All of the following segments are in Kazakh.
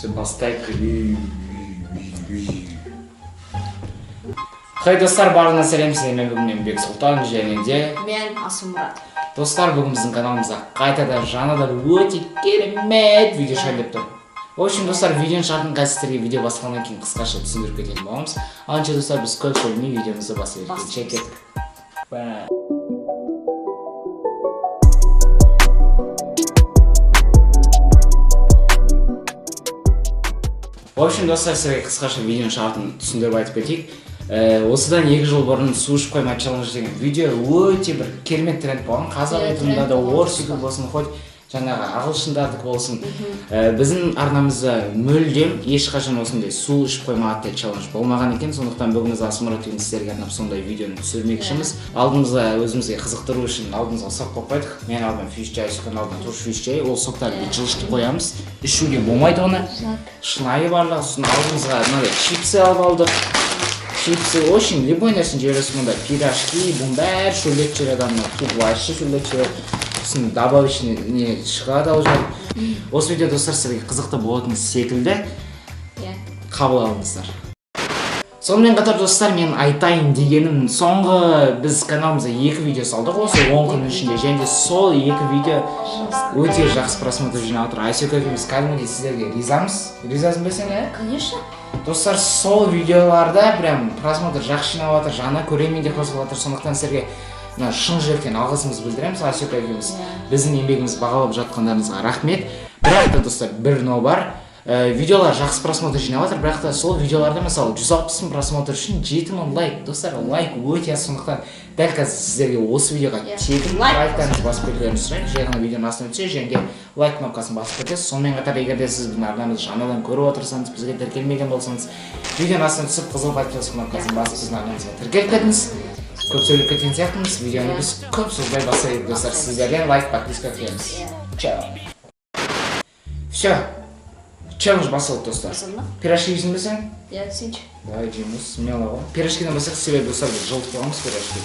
Бастайық. Хай достар, барлығына сәлем, сіздермен бүгін мен Бек Сұлтан және де мен Асымұрат. Достар, бүгін біздің каналымызға қайтадан жаңадан өте керемет видео шығарып тұр. В общем, достар, видеоның шартын қазір видео бастағаннан кейін қысқаша түсіндіріп кететін боламыз. Анша достар, біз көп бөлмей видеомызды бастайық. Чекет. В общем, достар, сіздерге қысқаша видеоның шартын түсіндіріп айтып кетейік. Осыдан 2 жыл бұрын су ішіп қоймай челлендж деген видео өте бір керемет тренд болған. Қазақ ютубында да, орыс ютуб болсын, хоть жаңағы ағылшындардікі болсын. Біздің арнамызда мүлдем ешқашан осындай су ішіп қойма атты челлендж болмаған екен. Сондықтан бүгін біз Асымұрат деген сіздерге арнап сондай видеоны түсірмекшіміз. Алдымызға өзімізге қызықтыру үшін алдымызға сок қойып қойдық. Мен алдым фиш чай, Сүкен алдым туш фиш чай. Ол соктарды жылжытып қоямыз. Ішуге болмайды оны. Шынайы барлығы. Сосын алдымызға мынандай чипсы алып алдық. Чипсы очень любой нәрсені жібересің, мұнда пирожки, бұның бәрі шөлет жүреді, туғлашы шөлет жүреді, сосын добавочный не шығады ал жағы. Осы видео достар сіздерге қызықты болатын секілді қабыл алыңыздар. Сонымен қатар достар, мен айтайын дегенім, соңғы біз каналымызда 2 видео салдық осы 10 күн ішінде, және де сол 2 видео өте жақсы просмотр жинап отыр. Айсек екеуміз кәдімгідей сіздерге ризамыз. Ризасың ба сен, ә? Конечно. Достар, сол видеоларда прям просмотр жақсы жинап отыр, жаңа көрермен де қосылып отыр. Сондықтан сіздерге шын жүректен алғысымызды білдіреміз. Айсек екеуміз біздің еңбегімізді бағалап жатқандарыңызға рахмет. Бірақ та достар, бір но бар. Видеолар жақсы просмотр жинап отыр, бірақ та сол видеоларда мысалы 160 000 просмотр үшін 7 000 лайк. Достар, лайк өте аз, сондықтан дәл қазір сіздерге осы видеоға тегін лайктарыңызды басып кетулеріңізді сұраймын. Жай ғана видеоның астына түссе және де лайк кнопкасын басып кетесіз. Сонымен қатар, егер де сіз біздің арнамызды жаңадан көріп отырсаңыз, бізге тіркелмеген болсаңыз, видеоның астына түсіп қызыл подписка кнопкасын басып біздің арнамызға тіркеліп кетіңіз. Көп сөйлеп кеткен сияқтымыз, видеоны біз көп созбай бастайық достар. Сіздерден лайк, подписка күтеміз. Чао. Все. Челлендж басталды достар. Пирожки жейсің бе сен? Я сенші. Давай жейміз, смело ғой. Пирожкиден бастайық, себебі достар біз жылытып қойғанбыз пирожки.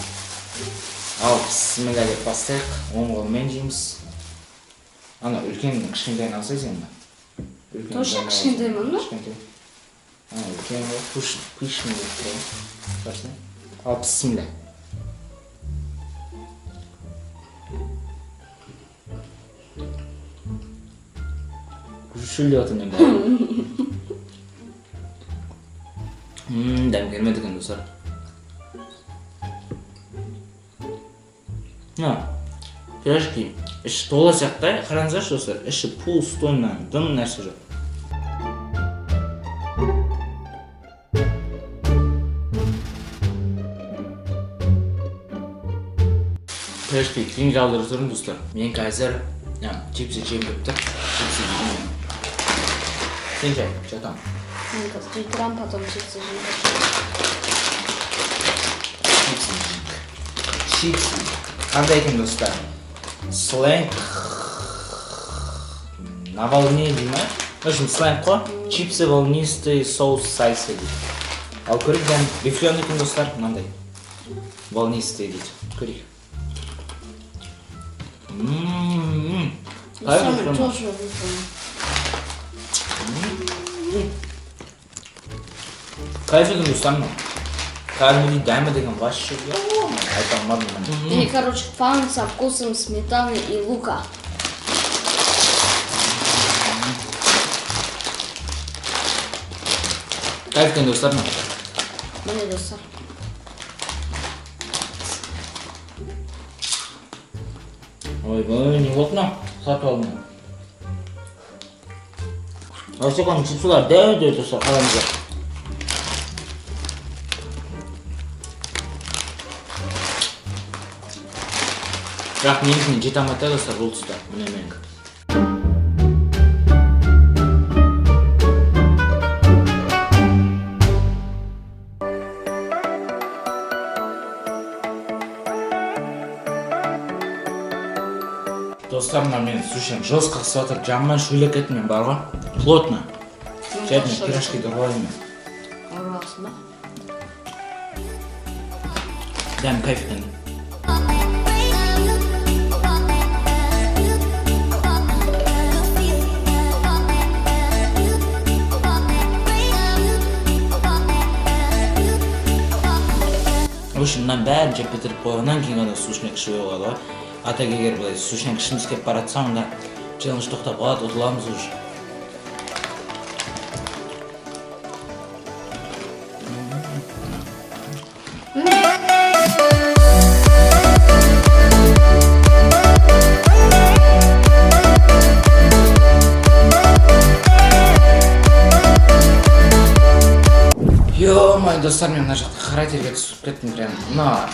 Ал бісміллә деп бастайық, оң қолмен жейміз. Ана үлкеннің кішкентайын алсайсың ба? Тоже кішкентаймен ба? Кішкентай. Үлкен ғой, пышный деп тұрады. Ал бісміллә. Шүлде отын енді. Дәм келмеді екен достар. Пирожки іші тола сияқты, қараңыздаршы достар, іші пустойна, дым нәрсе жоқ. Пирожки кейін жалдырып тұрмын достар. Мен қазір чипсы жем деп тұр. Чипсы жеймін. Сен жай, жатам. Мен қазір жейдірам, потом чипсы жейдір. Чипсы. Қандай екен достар? Сленг. На волне дейм ма? В общем, сленг қой. Чипсы волнистый соус сальса дейді. Ал көрейік дәм рифлен екен достар, мынандай. Волнистый дейді. Көрейік. Самый тоже рифлен. Кайф екен достар мынау. Кәдімгідей дәмі деген вообще айта алмадым. И, короче, фан со вкусом сметаны и лука. Кайф екен достар мынау. Міне достар. Ойбай, не болды мынау? Сатып алдым. Асеканың чипсылар дәу достар, қараңыздар. Бірақ менікіне жете алмайды достар, бұл тұста, міне менікі. Достар, мына мен сушен жестко қысып жатыр, жаман шөлек кеттім мен бар ғой. Плотно. Жайдың пирожкиді ұрайын мен. Ұрасың ба? Дәм кайф екен. мынаның бәрін жеп бітіріп қойғаннан кейін ғана сушняк ішуге болады ғой. Атак егер былай сушняк ішкіміз келіп бара жатса, онда челлендж тоқтап қалады, ұтыламыз уже. Ё-моё, достар, мен мына жақта қара терге түсіп кеттім прям. Мына,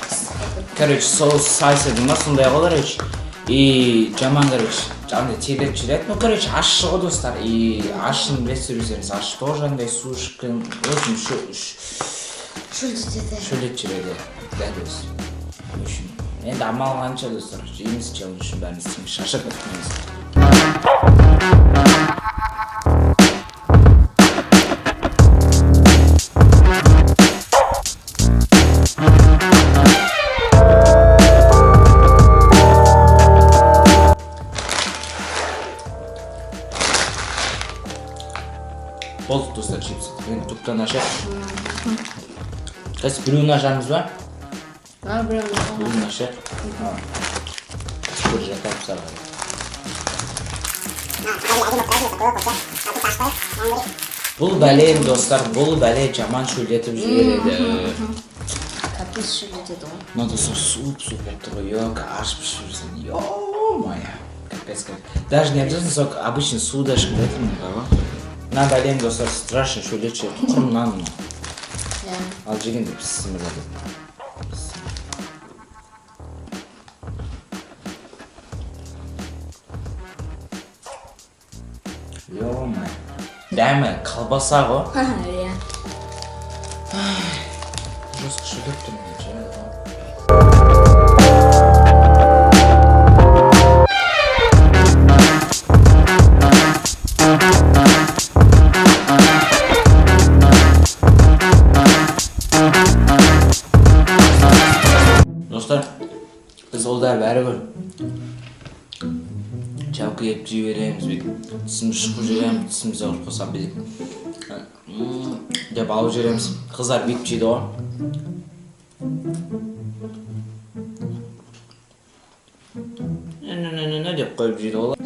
короче, соус сальса дейді ма, сондай ғой, короче. И жаман, короче, андай тердеп жүреді. Ну, короче, ащы ғой, достар. И ащыны білесіздер өздеріңіз, ащы тоже андай сушкін, очень шөлдет жүреді. Дәл өзі. В общем, енді амал қанша, достар, жейміз челлендж үшін бәрін істейміз, шаршап кеттіміз. Болды, достар, чипсы. Енді түптен ашайық. Қазір біреуін ашамыз ба? Біреуін ашайық. Бір жатап сарға. Бұл бәлем, достар, бұл бәле жаман шөлдетіп жібереді. Капец шөлдетеді ғой. Мына достар, суып болып тұр ғой, ёка, ашып ішіп жүрсен, ё-моя. Капец. Даже не обязательно сок, обычный суда шөлдетім, ғой. Мына бәлем, достар, страшно шөлдет жіберді, құрымнан мұны. Ал жегенде піссімір жатыр. Ё-моя. Дәмі колбаса ғой. Иә. Жестко шөлдеп тұр мен жарайды ғой. Достар, біз олдар бәрі бір жауқы еп жібереміз, тісіміз шықып жүреміз, тісіміз ауыр қосап бедік деп алып жүреміз. Қыздар бүйтіп жейді ғой. Деп қойып жейді олар.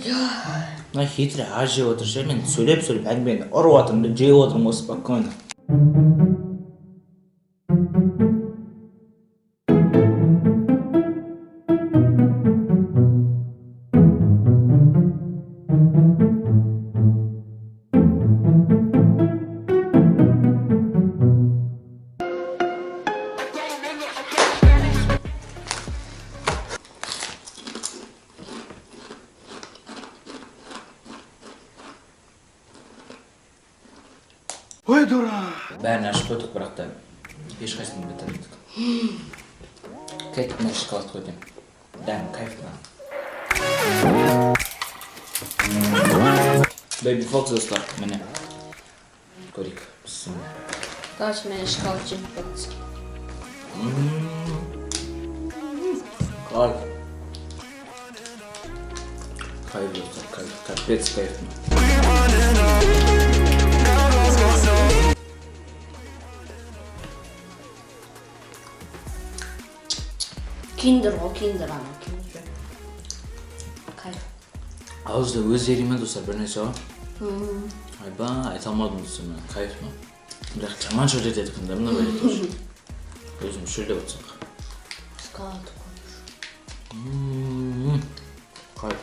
Мына хитрый аз жеп отыр ше, мен сөйлеп әңгімені ұрып отырмын, жеп отырмын осы спокойно. Ой, дура! Бәрін ашып қойдық, бірақ та ешқайсысын бітірмедік. Кәйтіп мына шоколад қойдым. Дәм, кайф мына. Baby Fox, достар, міне. Көрейік, бісміллә. Давайте мен шоколад жеп көрсін. Кайф. Кайф, достар, кайф. Капец кайф. Киндер ғой, киндер ана, киндер. Кайф. Ауызда өз ериме, достар, бір нәрсе ғой. Айба, айта алмадым достар, мен кайф ма. Бірақ жаман шөлдет едік, мына бәле тоже. Өзім шөлдеп отырсақ. Шоколад қойыш. Кайф.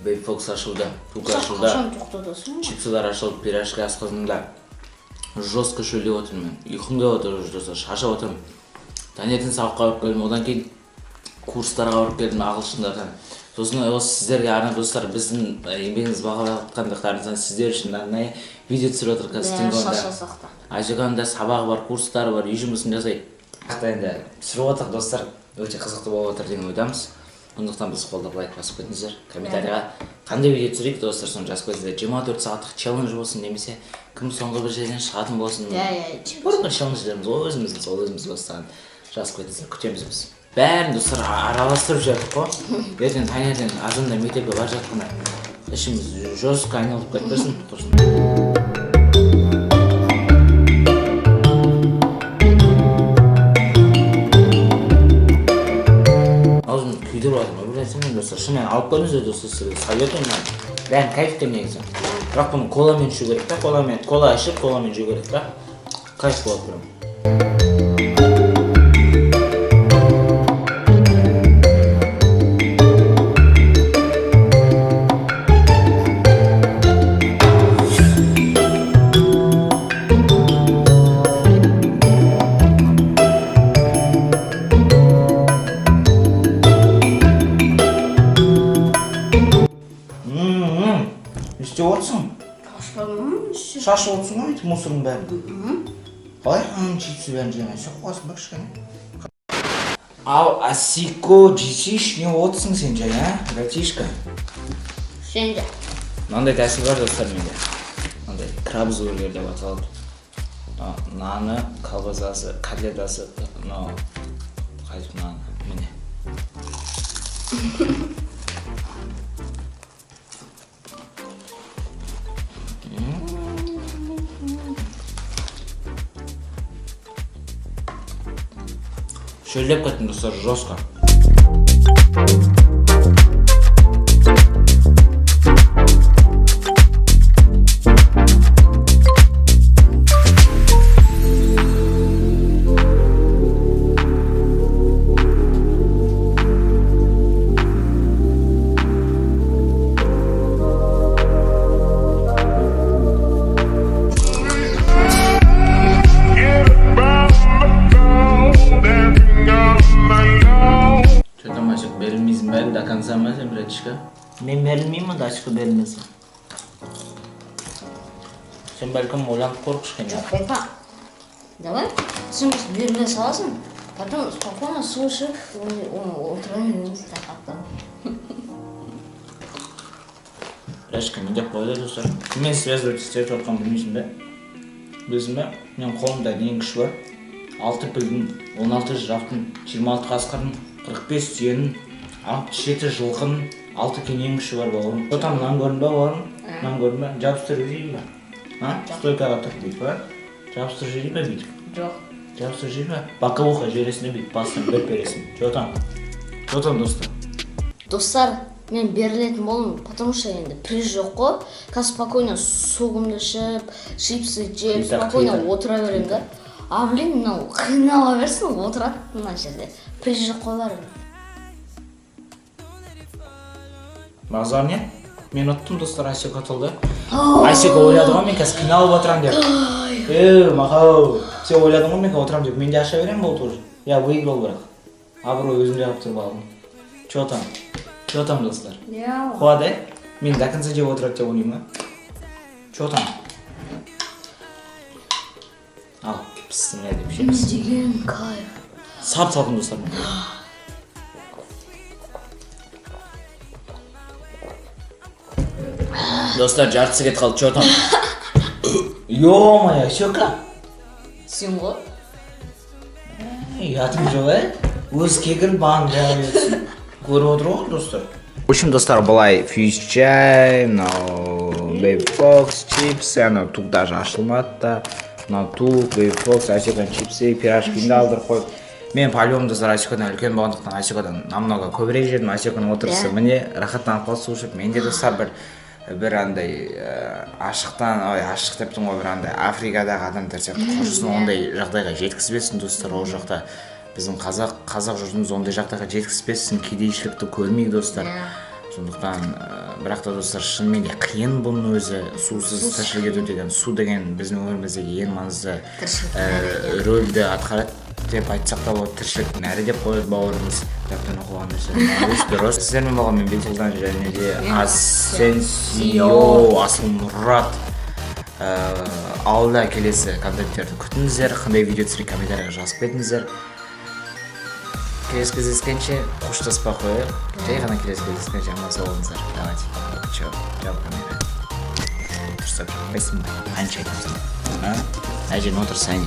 Baby Fox ашылды, тук ашылды. Қашан тоқтадасың? Чипсылар ашылып, пирожки асқазанымда. Жестко шөлдеп отырмын мен. Ұйқым келіп отыр, достар, шашап отырмын. Таңертең сабаққа барып келдім, одан кейін курстарға барып келдім ағылшындардан. Сосын осы сіздерге арнап, достар, біздің еңбегіңіз бағалап жатқандықтарыңыздан сіздер үшін мынандай видео түсіріп отыр қазір. Шашасақта. Ажығанда сабағы бар, курстары бар, үй жұмысын жасай. Енді түсіріп отыр, достар, өте қызықты болып отыр деген ойдамыз. Сондықтан біз қолдап лайк басып кетіңіздер. Комментарийға қандай видео түсірейік, достар, соны жазып қойыңыздар. 24 сағаттық челлендж болсын немесе кім соңғы бір жерден шығатын болсын. Бұрынғы челлендждеріміз өзіміздің, сол өзіміз бастаған. Жазып қойыңыздар, күтеміз біз. Бәрін достар араластырып жатық қой. Ертең таңертең азанда мектепке бара жатқанда ішіміз жестко айналып кетпесін. Шынымен достар, шынымен алып көріңіздер достар, сізге советуем. Бәрін кайфтен негізі. Бірақ бұны коламен ішу керек та, кола ішіп, коламен жеу керек та. Кайф болады прям. İşte olsun. Şaş olsun ama musurun ben. Ay çipsi bence hemen soğuk bak şuna. Al asiko ciciş ne olsun sence ya? Bratишка. Sence? Mандай тәсіл бар достар менде. Мандай крабзурлер деп аталады. Наны, колбасасы, котлетасы, қайтып наны, міне. Шөлдеп кеттім достар, жестко. До конца мысли, братишка. Мен берілмеймін да ашқы берілмесін. Сен бәлкім ойланып қорқыш кене. Жоқ, байқа. Давай, сен беріле саласың, потом спокойно слушай, отырайын тақаттан. Братишка, не деп қойды достар. Мен связывать істеп жатқан білмейсің бе? Білесің бе? Мен қолымда ең күші бар. 6 пілдің, 16 жырақтың, 26 қасқырдың, 45 түйенің, 67 жылқын, 6 ең күші бар бауырым. Отам нан көрін ба бауырым? Нан көрін ба? Жабыстырып жейін ба? Стойкаға тұрып бүйтіп ба? Жабыстырып жейін ба бүйтіп? Жоқ. Жабыстырып жейін ба? Боковуха жересіне бүйтіп басын бір бересің. Жотам достар. Достар, мен берілетін болдым, потому что енді приз жоқ қой. Қазір спокойно суымды ішіп, чипсы жеп, спокойно отыра берем да. А блин, мынау қинала берсін, отырады мына жерде. Приз жоқ қой бәрі. Мағзар не? Мен ұттым достар, Асека атылды. Асека ойлады ғой, мен қазір қиналып отырам деп. Мақау, сен ойладың ғой, мен отырам деп. Мен де аша берем бұл тоже. Я выиграл бірақ. Абырой өзім жағып тұрып алдым. Че там достар? Қуады? Мен до конца жеп отырады деп ойлаймын ба? Че там? Ал, пістің не деп жеміз. Деген кайф. Сап салдым достар. Достар, жартысы кет қалды, че там? Ё-моё, Асека? Сен ғой? Ұятым жоқ, өз кегіл бағын жағып етсін. Көріп отыр ғой, достар. В общем, достар, былай фьюз чай, мынау Baby Fox, чипсы, анау тук даже ашылмады да. Мынау тук, Baby Fox, Асеканың чипсы, пирожкиді алдырып қойып. Мен по-любому достар Асекадан үлкен болғандықтан Асекадан намного көбірек жедім. Асеканың отырысы міне рахаттанып қалды сушып. Менде достар бір андай ашық дептің ғой, бір андай Африкадағы адамдар сияқты қоршысын ондай жағдайға жеткізбесін достар. Ол жақта біздің қазақ жұртымыз ондай жағдайға жеткізбесін, кедейшілікті көрмейік достар. Сондықтан бірақ та достар, шынымен де қиын бұның өзі, сусыз тіршілік ету деген. Су деген біздің өміріміздегі ең маңызды рөлді атқарады деп айтсақ та болады. Тіршілік нәрі деп қояды бауырымыз кітаптан оқыған нәрсе. Дұрыс. Сіздермен болған мен Бетелдан және де Асенсио, Асылмұрат. Алда келесі контенттерді күтіңіздер. Қандай видео түсірейік комментарияға жазып кетіңіздер. Келесі кездескенше қоштаспай қояйық. Жай ғана келесі кездескенше аман сау болыңыздар. Давайте. Чё? Жауап камера. Тұрсап жатпайсың ба? Қанша айтамын? Мына жеріне отырсайын.